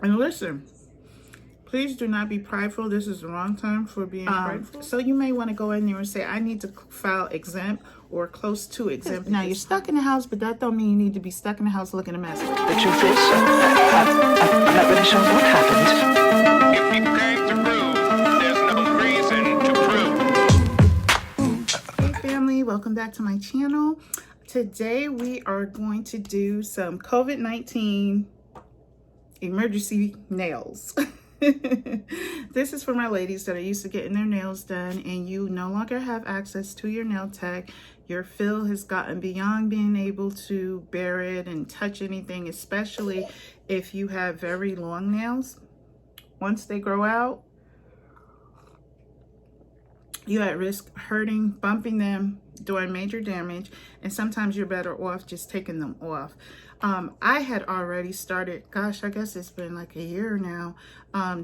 And listen, please do not be prideful. This is the wrong time for being prideful. So you may want to go in there and say, I need to file exempt or close to exempt. Now you're stuck in the house, but that don't mean you need to be stuck in the house looking a mess. The truth is, I'm not really sure what happened. If you came to prove, there's no reason to prove. Hey family, welcome back to my channel. Today we are going to do some COVID-19 emergency nails. This is for my ladies that are used to getting their nails done and you no longer have access to your nail tech. Your fill has gotten beyond being able to bear it and touch anything, especially if you have very long nails. Once they grow out, you're at risk hurting, bumping them, doing major damage, and sometimes you're better off just taking them off. I had already started, gosh, I guess it's been like a year now,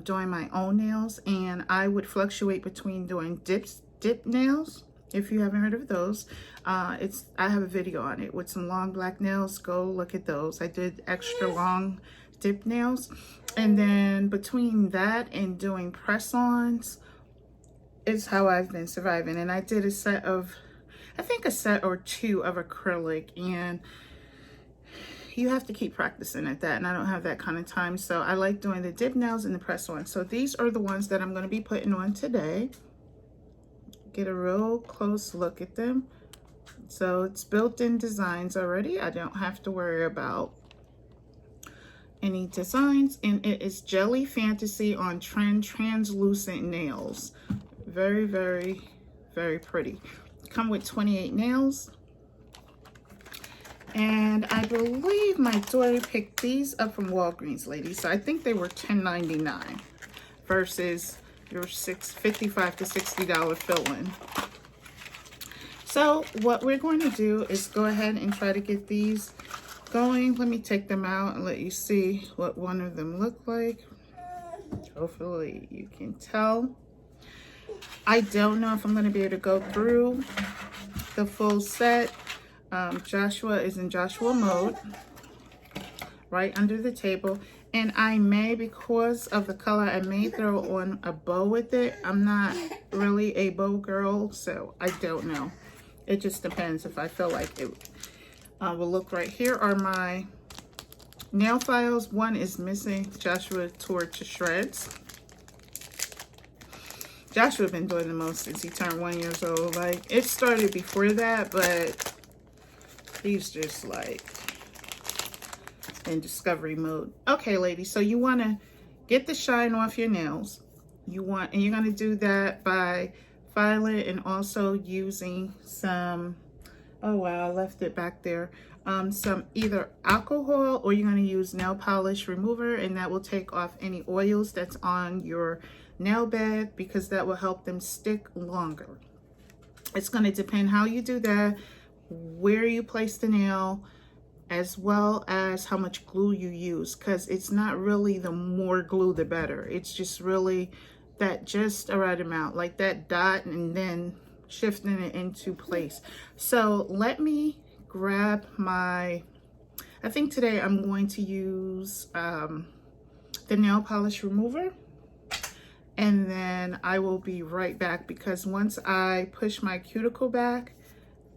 doing my own nails, and I would fluctuate between doing dip nails. If you haven't heard of those, I have a video on it with some long black nails. Go look at those. I did extra long dip nails, and then between that and doing press-ons is how I've been surviving. And I did a set of, I think a set or two of acrylic, and you have to keep practicing at that, and I don't have that kind of time, so I like doing the dip nails and the press-on. So these are the ones that I'm going to be putting on today. Get a real close look at them. So it's built-in designs already. I don't have to worry about any designs, and it is Jelly Fantasy on Trend Translucent Nails. Very, very, very pretty. Come with 28 nails. And I believe my daughter picked these up from Walgreens, ladies. So I think they were $10.99 versus your $55 to $60 fill-in. So what we're going to do is go ahead and try to get these going. Let me take them out and let you see what one of them look like. Hopefully you can tell. I don't know if I'm going to be able to go through the full set. Joshua is in Joshua mode right under the table, and I may, because of the color, I may throw on a bow with it. I'm not really a bow girl, so I don't know. It just depends if I feel like it will look right. Here are my nail files. One is missing. Joshua tore it to shreds. Joshua been doing the most since he turned 1 year old. Like, it started before that, but he's just like in discovery mode. Okay, ladies, so you want to get the shine off your nails. You're going to do that by filing and also using some, oh wow, I left it back there, some either alcohol, or you're going to use nail polish remover, and that will take off any oils that's on your nail bed, because that will help them stick longer. It's going to depend how you do that, where you place the nail, as well as how much glue you use, because it's not really the more glue the better. It's just really that just the right amount, like that dot, and then shifting it into place. So let me grab my, I think today I'm going to use the nail polish remover, and then I will be right back, because once I push my cuticle back,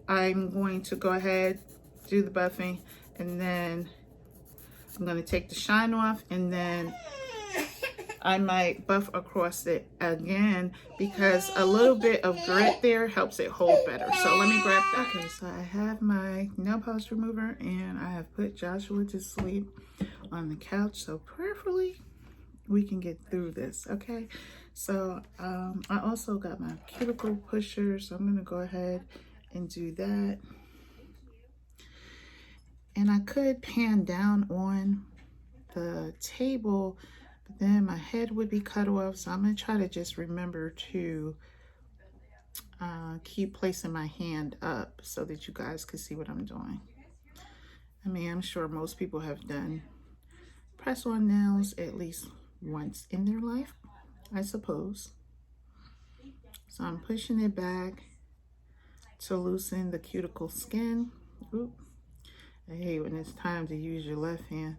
I'm going to go ahead, do the buffing, and then I'm going to take the shine off, and then I might buff across it again, because a little bit of grit there helps it hold better. So let me grab that. Okay, so I have my nail polish remover, and I have put Joshua to sleep on the couch, so prayerfully we can get through this. Okay, so I also got my cuticle pusher, so I'm going to go ahead and do that. And I could pan down on the table, but then my head would be cut off, so I'm going to try to just remember to keep placing my hand up so that you guys can see what I'm doing. I mean, I'm sure most people have done press-on nails at least once in their life, I suppose. So I'm pushing it back to loosen the cuticle skin. Oop. I hate when it's time to use your left hand.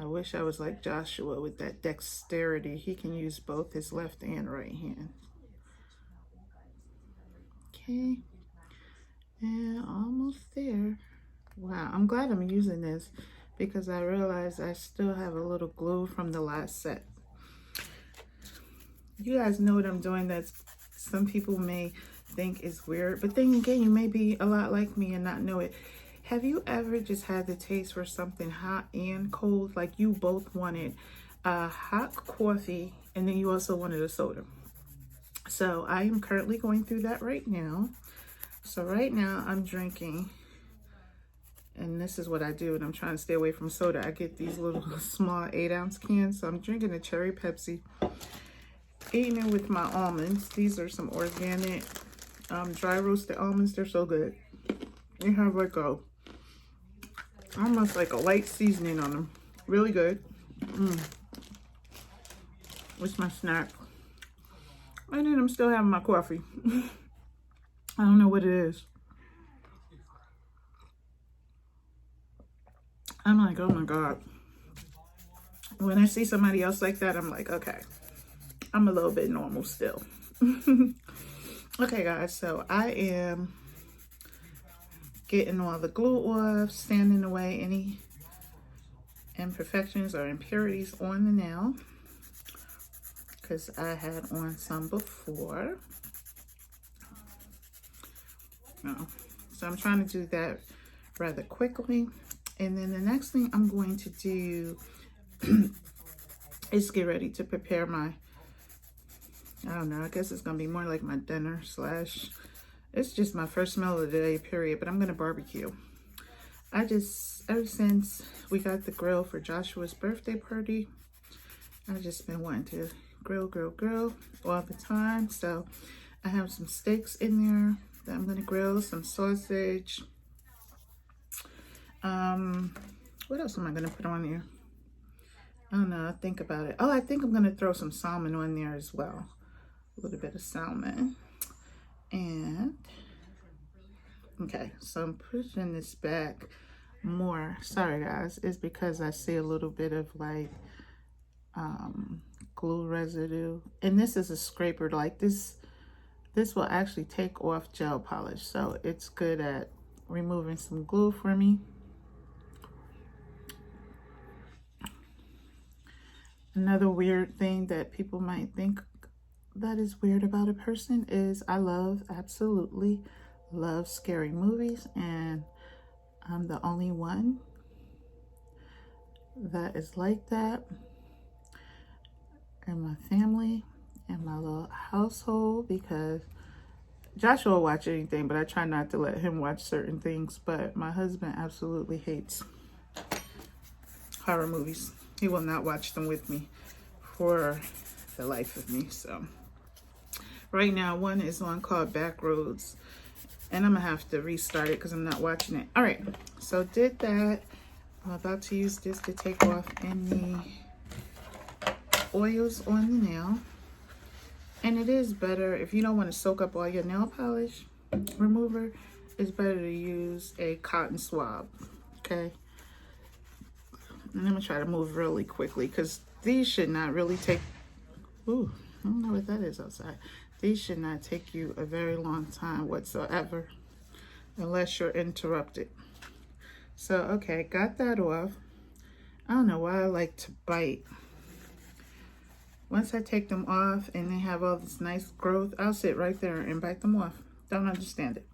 I wish I was like Joshua with that dexterity. He can use both his left and right hand. Okay. And almost there. Wow, I'm glad I'm using this because I realized I still have a little glue from the last set. You guys know what I'm doing that some people may think is weird, but then again, you may be a lot like me and not know it. Have you ever just had the taste for something hot and cold? Like you both wanted a hot coffee and then you also wanted a soda. So I am currently going through that right now. So right now I'm drinking, and this is what I do, and I'm trying to stay away from soda. I get these little small 8-ounce cans. So I'm drinking a cherry Pepsi, eating it with my almonds. These are some organic dry roasted almonds. They're so good. They have like almost like a light seasoning on them. Really good. It's my snack. And then I'm still having my coffee. I don't know what it is. I'm like, oh my God. When I see somebody else like that, I'm like, okay, I'm a little bit normal still. Okay, guys, so I am getting all the glue off, sanding away any imperfections or impurities on the nail, because I had on some before. So I'm trying to do that rather quickly. And then the next thing I'm going to do is get ready to prepare my, I don't know, I guess it's going to be more like my dinner slash, it's just my first meal of the day, period. But I'm going to barbecue. Ever since we got the grill for Joshua's birthday party, I've just been wanting to grill all the time. So I have some steaks in there that I'm going to grill, some sausage. What else am I going to put on there? I don't know. I'll think about it. Oh, I think I'm going to throw some salmon on there as well. A little bit of salmon. And, okay, so I'm pushing this back more. Sorry, guys. It's because I see a little bit of like glue residue. And this is a scraper. Like this will actually take off gel polish. So it's good at removing some glue for me. Another weird thing that people might think that is weird about a person is I absolutely love scary movies, and I'm the only one that is like that in my family and my little household, because Joshua will watch anything, but I try not to let him watch certain things. But my husband absolutely hates horror movies. He will not watch them with me for the life of me. So right now, one is on called Backroads, and I'm gonna have to restart it because I'm not watching it. All right, so did that. I'm about to use this to take off any oils on the nail. And it is better, if you don't want to soak up all your nail polish remover, it's better to use a cotton swab, okay? And I'm gonna try to move really quickly because these should not really take, ooh, I don't know what that is outside. These should not take you a very long time whatsoever, unless you're interrupted. So, okay, got that off. I don't know why I like to bite. Once I take them off and they have all this nice growth, I'll sit right there and bite them off. Don't understand it.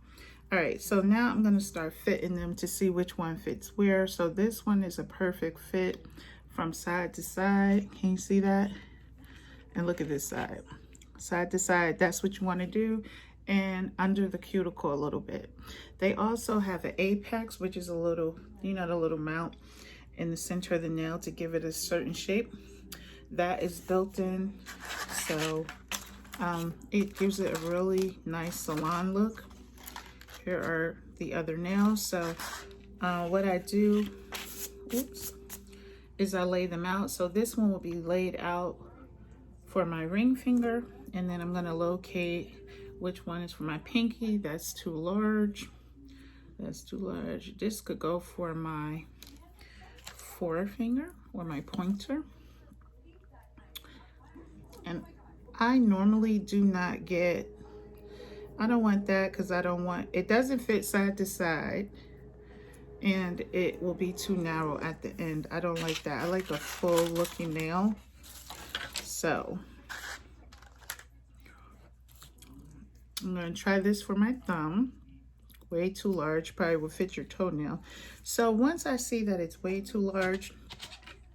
All right, so now I'm gonna start fitting them to see which one fits where. So this one is a perfect fit from side to side. Can you see that? And look at this side. Side to side, that's what you wanna do. And under the cuticle a little bit. They also have an apex, which is a little, you know, the little mount in the center of the nail to give it a certain shape. That is built in, so it gives it a really nice salon look. Here are the other nails. So what I do, is I lay them out. So this one will be laid out for my ring finger, and then I'm gonna locate which one is for my pinky. That's too large. That's too large. This could go for my forefinger or my pointer. And I normally do not get, I don't want that because I don't want, it doesn't fit side to side and it will be too narrow at the end. I don't like that. I like a full looking nail. So I'm going to try this for my thumb. Way too large, probably will fit your toenail. So once I see that it's way too large,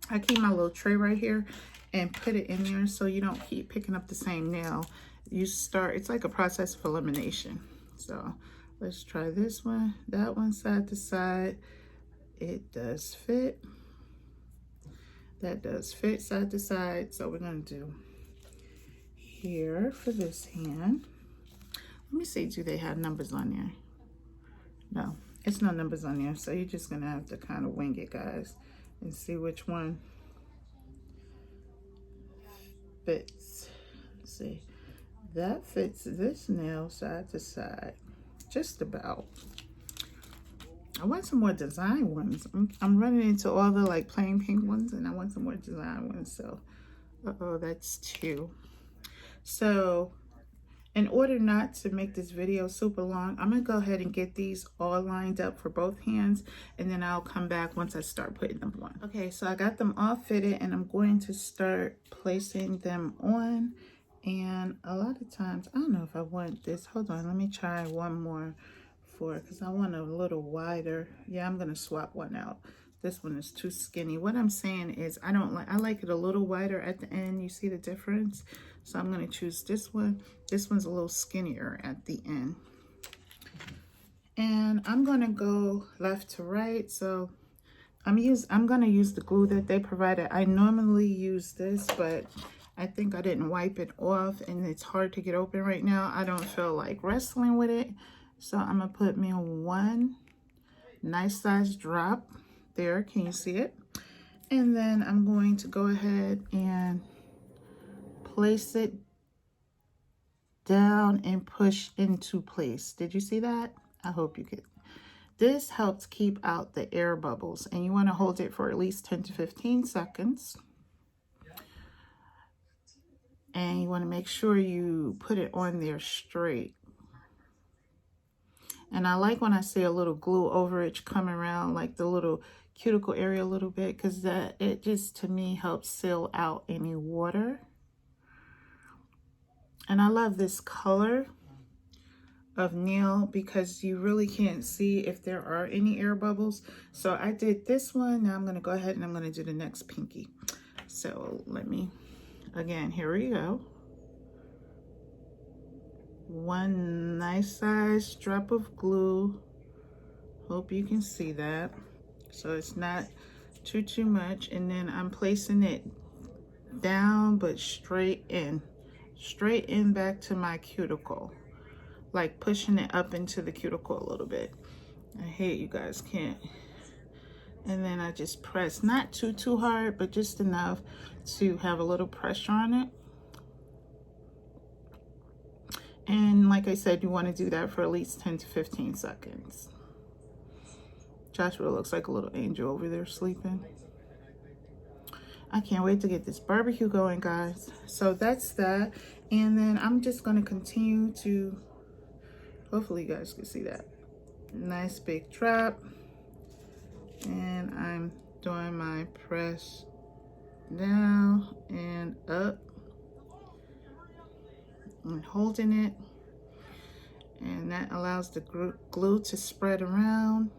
I keep my little tray right here and put it in there so you don't keep picking up the same nail. You start, it's like a process of elimination. So let's try this one, that one side to side. It does fit. That does fit side to side. So we're gonna do here for this hand. Let me see, do they have numbers on there? No, it's no numbers on there. So you're just gonna have to kind of wing it, guys, and see which one fits. Let's see, that fits this nail side to side, just about. I want some more design ones. I'm running into all the like plain pink ones, and I want some more design ones. So, that's 2. So, in order not to make this video super long, I'm gonna go ahead and get these all lined up for both hands, and then I'll come back once I start putting them on. Okay, so I got them all fitted, and I'm going to start placing them on. And a lot of times, I don't know if I want this. Hold on, let me try one more because I want a little wider. Yeah, I'm gonna swap one out. This one is too skinny. What I'm saying is I like it a little wider at the end. You see the difference? So I'm gonna choose this one. This one's a little skinnier at the end. And I'm gonna go left to right. So I'm gonna use the glue that they provided. I normally use this, but I think I didn't wipe it off and it's hard to get open right now. I don't feel like wrestling with it. So I'm gonna put me one nice size drop there. Can you see it? And then I'm going to go ahead and place it down and push into place. Did you see that? I hope you could. This helps keep out the air bubbles, and you want to hold it for at least 10 to 15 seconds. And you want to make sure you put it on there straight. And I like when I see a little glue over it come around like the little cuticle area a little bit, because that it just to me helps seal out any water. And I love this color of nail because you really can't see if there are any air bubbles. So I did this one. Now I'm going to go ahead and I'm going to do the next pinky. So let me, again, here we go. One nice size drop of glue. Hope you can see that. So it's not too much. And then I'm placing it down but straight in back to my cuticle, like pushing it up into the cuticle a little bit. I hate you guys can't. And then I just press, not too hard, but just enough to have a little pressure on it. And like I said, you want to do that for at least 10 to 15 seconds. Joshua looks like a little angel over there sleeping. I can't wait to get this barbecue going, guys. So that's that. And then I'm just going to continue to, hopefully you guys can see that. Nice big drop. And I'm doing my press down and up. And holding it, and that allows the glue to spread around,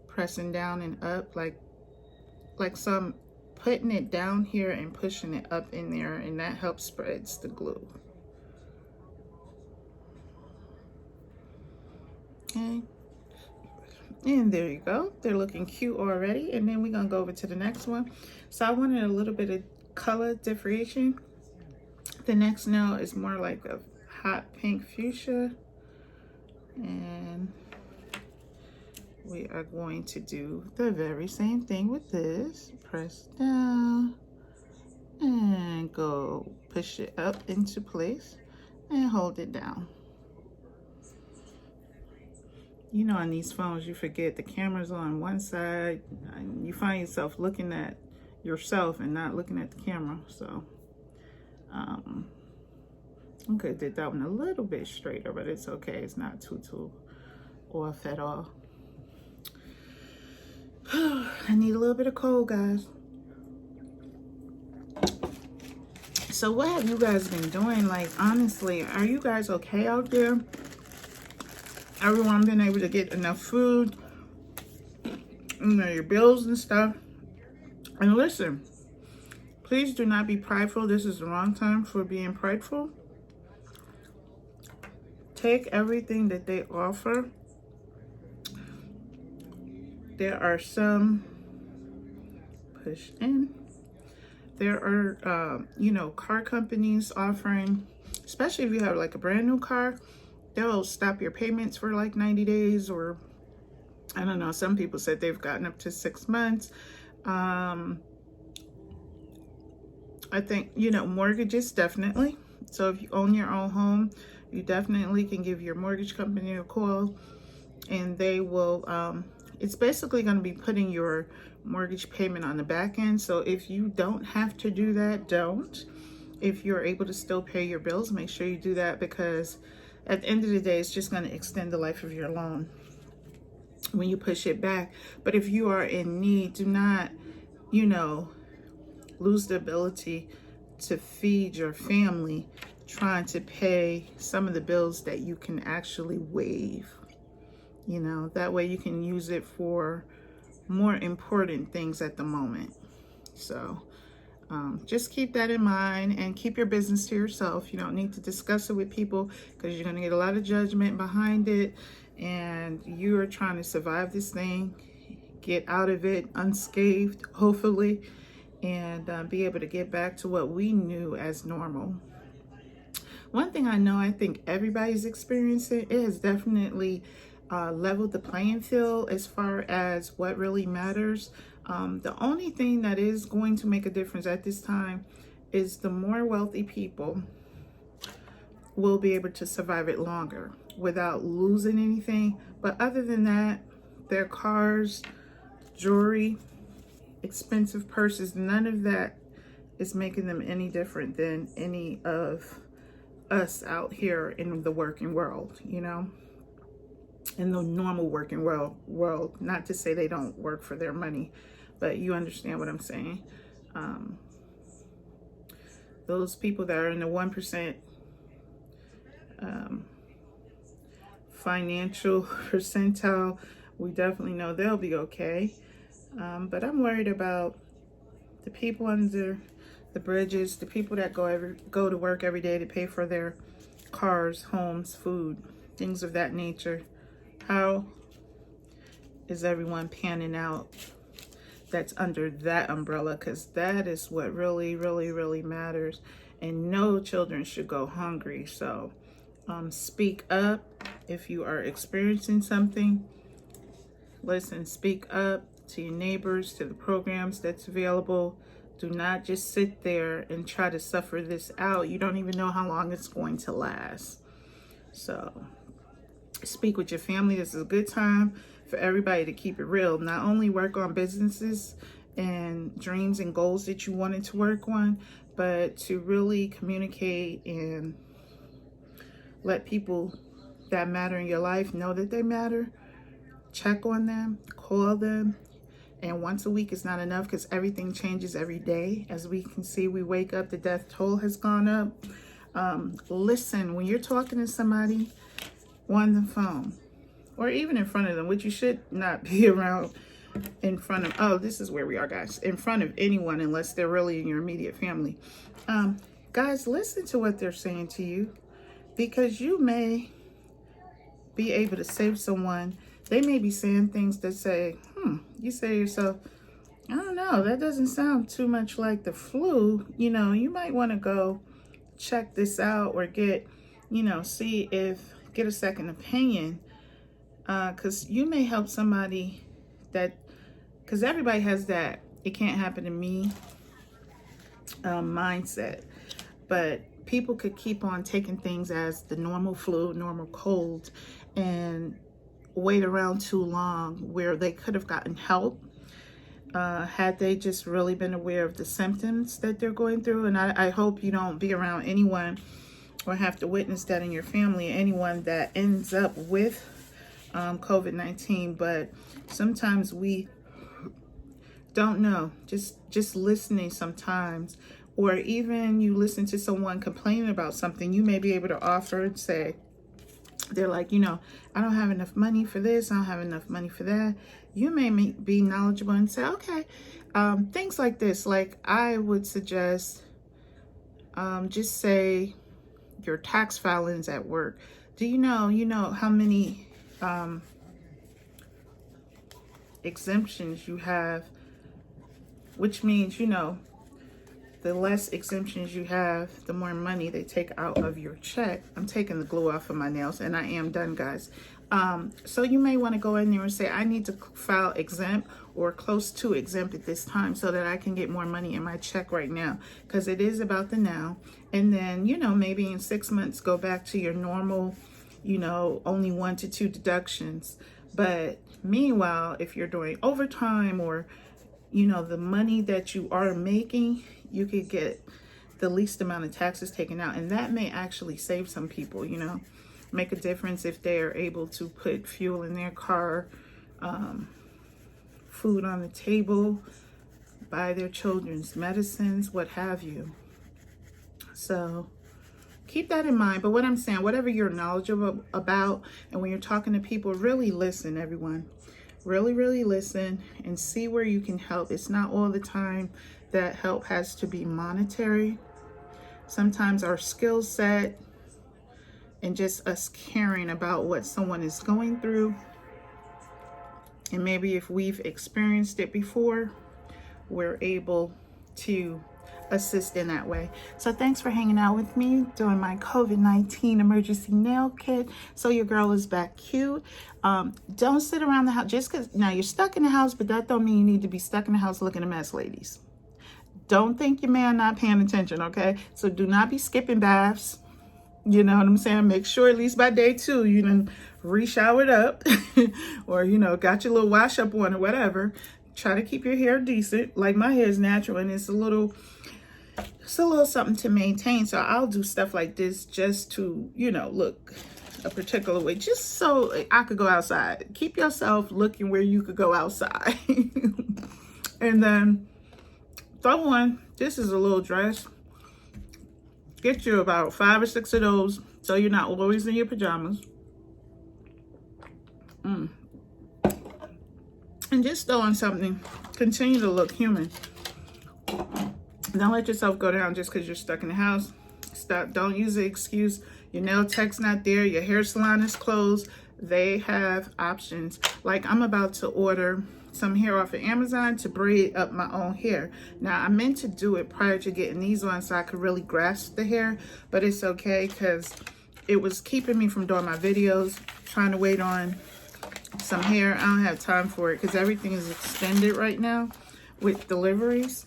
pressing down and up like so I'm putting it down here and pushing it up in there, and that helps spreads the glue. Okay, and there you go. They're looking cute already. And then we're gonna go over to the next one. So I wanted a little bit of color differentiation. The next nail is more like a hot pink fuchsia, and we are going to do the very same thing with this. Press down and go push it up into place and hold it down. You know, on these phones, you forget the camera's on one side, and you find yourself looking at yourself and not looking at the camera. So, I could have did that one a little bit straighter, but it's okay. It's not too off at all. I need a little bit of cold, guys. So what have you guys been doing? Like, honestly, are you guys okay out there? Everyone been able to get enough food, you know, your bills and stuff? And listen, please do not be prideful. This is the wrong time for being prideful. Take everything that they offer. There are some, push in. There are, you know, car companies offering, especially if you have like a brand new car, they'll stop your payments for like 90 days or, I don't know, some people said they've gotten up to 6 months. I think, you know, mortgages, definitely. So if you own your own home, you definitely can give your mortgage company a call, and they will, it's basically going to be putting your mortgage payment on the back end. So if you don't have to do that, don't. If you're able to still pay your bills, make sure you do that, because at the end of the day, it's just going to extend the life of your loan when you push it back. But if you are in need, do not, you know, lose the ability to feed your family trying to pay some of the bills that you can actually waive. You know, that way you can use it for more important things at the moment. So just keep that in mind and keep your business to yourself. You don't need to discuss it with people, because you're going to get a lot of judgment behind it, and you are trying to survive this thing, get out of it unscathed, hopefully, and be able to get back to what we knew as normal. One thing I know, I think everybody's experiencing, it has definitely leveled the playing field as far as what really matters. The only thing that is going to make a difference at this time is the more wealthy people will be able to survive it longer without losing anything. But other than that, their cars, jewelry, expensive purses, none of that is making them any different than any of us out here in the working world, you know, in the normal working world. Not to say they don't work for their money, but you understand what I'm saying. Those people that are in the 1% financial percentile, we definitely know they'll be okay. But I'm worried about the people under the bridges, the people that go to work every day to pay for their cars, homes, food, things of that nature. How is everyone panning out that's under that umbrella? Because that is what really, really, really matters. And no children should go hungry. So speak up if you are experiencing something. Listen, speak up to your neighbors, to the programs that's available. Do not just sit there and try to suffer this out. You don't even know how long it's going to last. So speak with your family. This is a good time for everybody to keep it real. Not only work on businesses and dreams and goals that you wanted to work on, but to really communicate and let people that matter in your life know that they matter. Check on them, call them. And once a week is not enough, because everything changes every day. As we can see, we wake up, the death toll has gone up. Listen, when you're talking to somebody on the phone, or even in front of them, which you should not be around in front of, oh, this is where we are, guys, in front of anyone, unless they're really in your immediate family. Guys, listen to what they're saying to you, because you may be able to save someone. They may be saying things that say, you say to yourself, I don't know, that doesn't sound too much like the flu. You know, you might want to go check this out, or get, you know, get a second opinion. Because you may help somebody because everybody has that it can't happen to me mindset. But people could keep on taking things as the normal flu, normal cold, and wait around too long where they could have gotten help had they just really been aware of the symptoms that they're going through. And I hope you don't be around anyone or have to witness that in your family, anyone that ends up with COVID-19. But sometimes we don't know, just listening sometimes, or even you listen to someone complaining about something, you may be able to offer and say, they're like, you know, I don't have enough money for this, I don't have enough money for that. You may be knowledgeable and say, okay, things like this. Like I would suggest, just say your tax filings at work. Do you know how many exemptions you have? Which means, you know, the less exemptions you have, the more money they take out of your check. I'm taking the glue off of my nails and I am done, guys. So you may want to go in there and say, I need to file exempt or close to exempt at this time so that I can get more money in my check right now, because it is about the now. And then, you know, maybe in 6 months, go back to your normal, you know, only 1 to 2 deductions. But meanwhile, if you're doing overtime or, you know, the money that you are making, you could get the least amount of taxes taken out. And that may actually save some people, you know, make a difference if they are able to put fuel in their car, food on the table, buy their children's medicines, what have you. So keep that in mind. But what I'm saying, whatever you're knowledgeable about, and when you're talking to people, really listen, everyone. Really listen and see where you can help. It's not all the time that help has to be monetary. Sometimes our skill set and just us caring about what someone is going through, and maybe if we've experienced it before, we're able to assist in that way. So thanks for hanging out with me during my COVID-19 emergency nail kit. So your girl is back cute. Don't sit around the house just because now you're stuck in the house, but that don't mean you need to be stuck in the house looking a mess, ladies. Don't think your man not paying attention, okay? So do not be skipping baths. You know what I'm saying? Make sure at least by day 2 you done re-showered up or, you know, got your little wash up on or whatever. Try to keep your hair decent. Like my hair is natural and it's a little something to maintain. So I'll do stuff like this just to, you know, look a particular way, just so I could go outside. Keep yourself looking where you could go outside. And then throw on, this is a little dress. Get you about 5 or 6 of those so you're not always in your pajamas. And just throw on something. Continue to look human. Don't let yourself go down just because you're stuck in the house. Stop. Don't use the excuse your nail tech's not there, your hair salon is closed. They have options. Like I'm about to order some hair off of Amazon to braid up my own hair. Now I meant to do it prior to getting these on so I could really grasp the hair, but it's okay because it was keeping me from doing my videos, trying to wait on some hair. I don't have time for it because everything is extended right now with deliveries.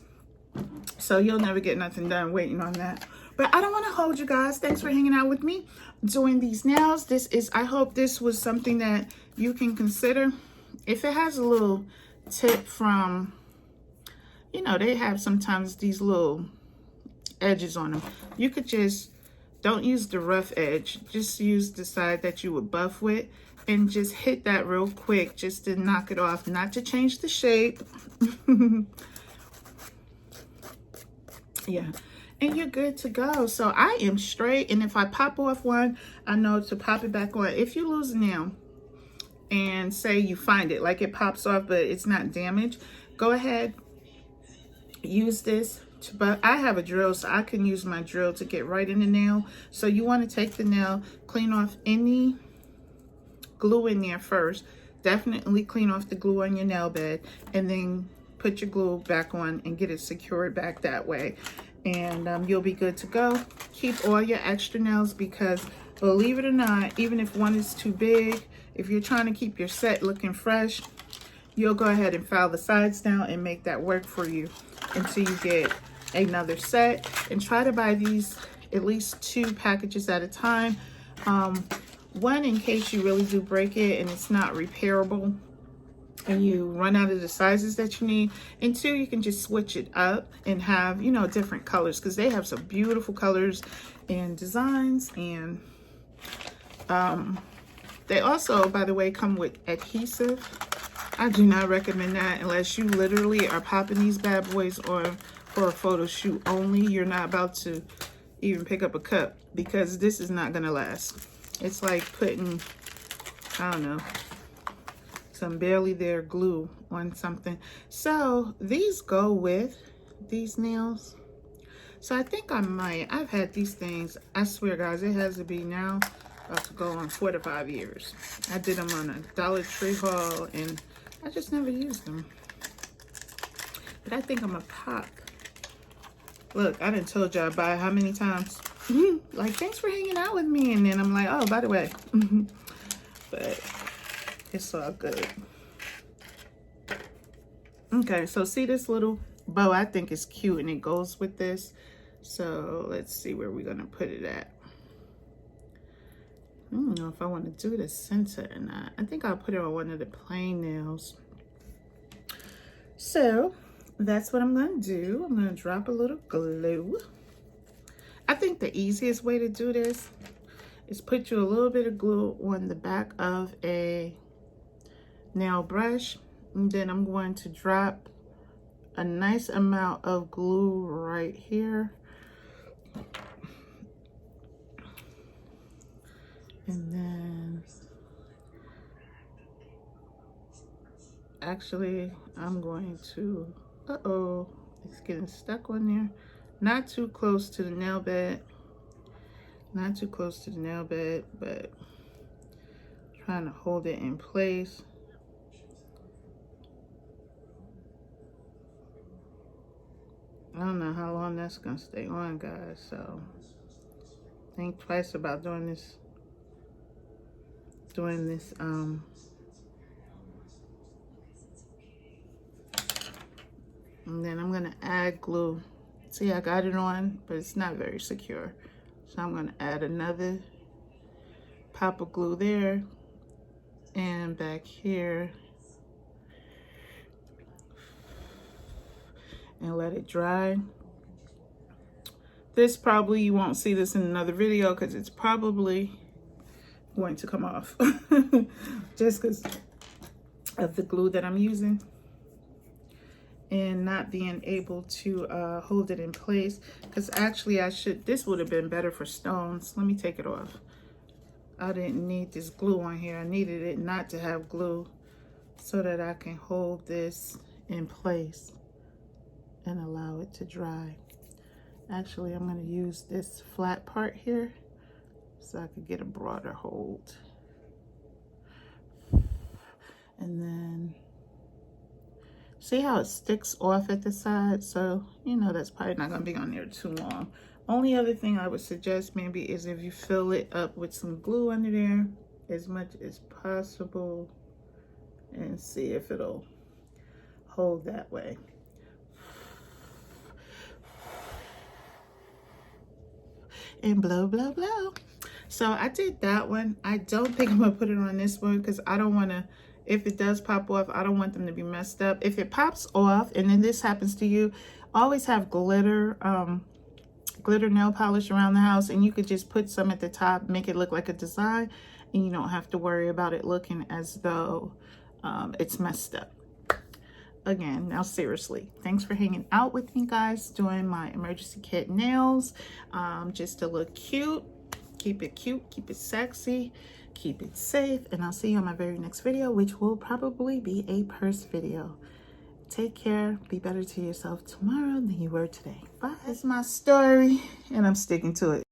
So you'll never get nothing done waiting on that. But I don't want to hold you guys. Thanks for hanging out with me doing these nails. I hope this was something that you can consider. If it has a little tip from, you know, they have sometimes these little edges on them. You could just, don't use the rough edge. Just use the side that you would buff with and just hit that real quick just to knock it off, not to change the shape. Yeah, and you're good to go. So I am straight, and if I pop off one, I know to pop it back on. If you lose a nail and say you find it, like it pops off but it's not damaged, go ahead, use this. But I have a drill, so I can use my drill to get right in the nail. So you want to take the nail, clean off any glue in there first. Definitely clean off the glue on your nail bed, and then put your glue back on and get it secured back that way, and you'll be good to go. Keep all your extra nails because, believe it or not, even if one is too big, if you're trying to keep your set looking fresh, you'll go ahead and file the sides down and make that work for you until you get another set. And try to buy these at least 2 packages at a time. One, in case you really do break it and it's not repairable and you run out of the sizes that you need. And two, you can just switch it up and have, you know, different colors, because they have some beautiful colors and designs. And they also, by the way, come with adhesive. I do not recommend that unless you literally are popping these bad boys on for a photo shoot only. You're not about to even pick up a cup, because this is not gonna last. It's like putting, I don't know, some barely there glue on something. So these go with these nails. So I think I might, I've had these things, I swear guys, it has to be now about to go on 4 to 5 years. I did them on a Dollar Tree haul and I just never used them. But I think I'm a pop. Look, I done told y'all by how many times. Like, thanks for hanging out with me. And then I'm like, oh, by the way. But it's all good. Okay, so see this little bow? I think it's cute and it goes with this. So let's see where we're gonna put it at. I don't know if I want to do the center or not. I think I'll put it on one of the plain nails. So that's what I'm gonna do. I'm gonna drop a little glue. I think the easiest way to do this is put you a little bit of glue on the back of a nail brush, and then I'm going to drop a nice amount of glue right here. And then actually I'm going to, it's getting stuck on there. Not too close to the nail bed. Not too close to the nail bed, but trying to hold it in place. I don't know how long that's gonna stay on, guys, so think twice about doing this and then I'm gonna add glue. See, I got it on, but it's not very secure. So I'm gonna add another pop of glue there and back here and let it dry. This probably, you won't see this in another video because it's probably going to come off just because of the glue that I'm using and not being able to hold it in place. Because actually this would have been better for stones. Let me take it off. I didn't need this glue on here. I needed it not to have glue so that I can hold this in place and allow it to dry. Actually, I'm going to use this flat part here so I could get a broader hold. And then see how it sticks off at the side? So, you know, that's probably not going to be on there too long. Only other thing I would suggest maybe is if you fill it up with some glue under there as much as possible and see if it'll hold that way. And blow, blow, blow. So I did that one. I don't think I'm gonna put it on this one because I don't want to, if it does pop off, I don't want them to be messed up. If it pops off and then this happens to you, always have glitter nail polish around the house, and you could just put some at the top, make it look like a design, and you don't have to worry about it looking as though it's messed up. Again, now seriously, thanks for hanging out with me, guys, doing my emergency kit nails, just to look cute. Keep it cute, keep it sexy, keep it safe, and I'll see you on my very next video, which will probably be a purse video. Take care, be better to yourself tomorrow than you were today. Bye. That's my story, and I'm sticking to it.